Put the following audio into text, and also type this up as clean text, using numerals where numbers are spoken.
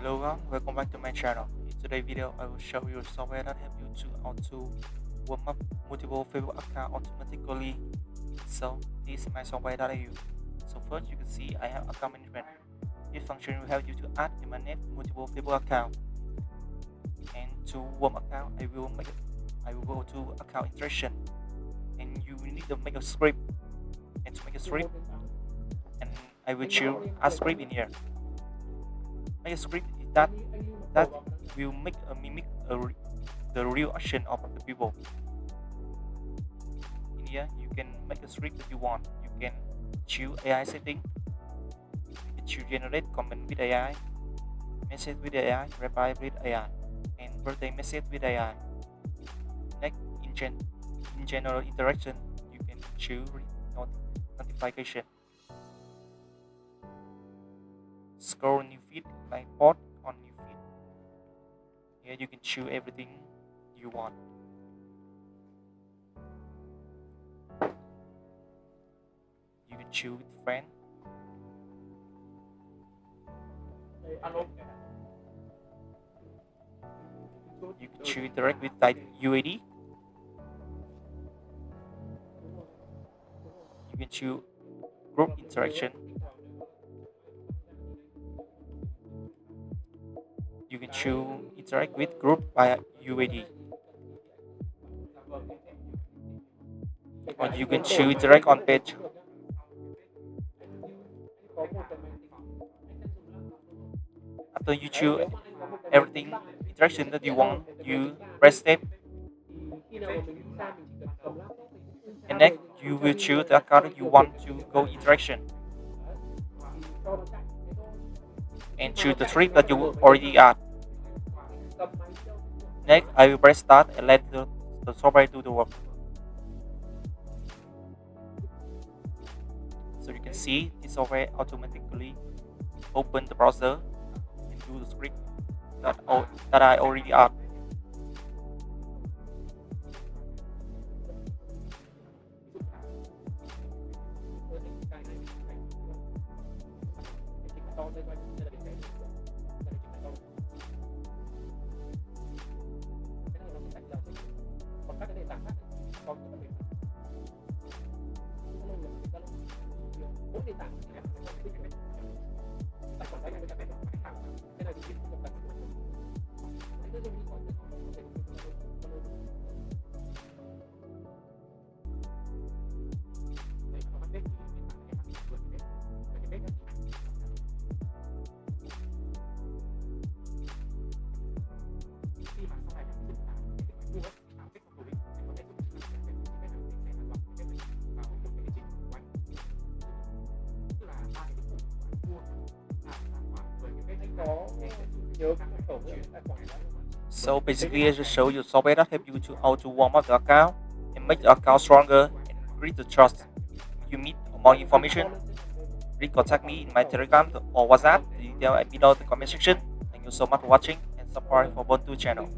Hello everyone, welcome back to my channel. In today's video, I will show you a software that helps you to auto warm up multiple Facebook accounts automatically. So this is my software that I use. So first you can see I have account management. This function will help you to add and manage multiple Facebook accounts. And to warm account, I will go to account interaction, and you will need to make a script. And to make a script, and I will choose a script in here. Make a script is that will make a mimic the real action of the people. In here, you can make a script that you want. You can choose AI setting. You can choose generate comment with AI, message with AI, reply with AI, and birthday message with AI. Next, in general interaction, you can choose notification. Scroll new feed like post on new feed. Here you can choose everything you want. You can choose with friend. You can choose interact with type UAD. You can choose group interaction. You can choose interact with group by UAD. Or you can choose interact on page. After you choose everything interaction that you want, you press step, and next you will choose the account that you want to go interaction, and choose the trip that you already add. Next, I will press start and let the software do the work. So you can see this software automatically open the browser and do the script that I already add. So basically, I just show you software that help you to auto warm up the account and make the account stronger and increase the trust. If you need more information, please contact me in my Telegram or WhatsApp. The detail below the comment section. Thank you so much for watching and support for Ubuntu channel.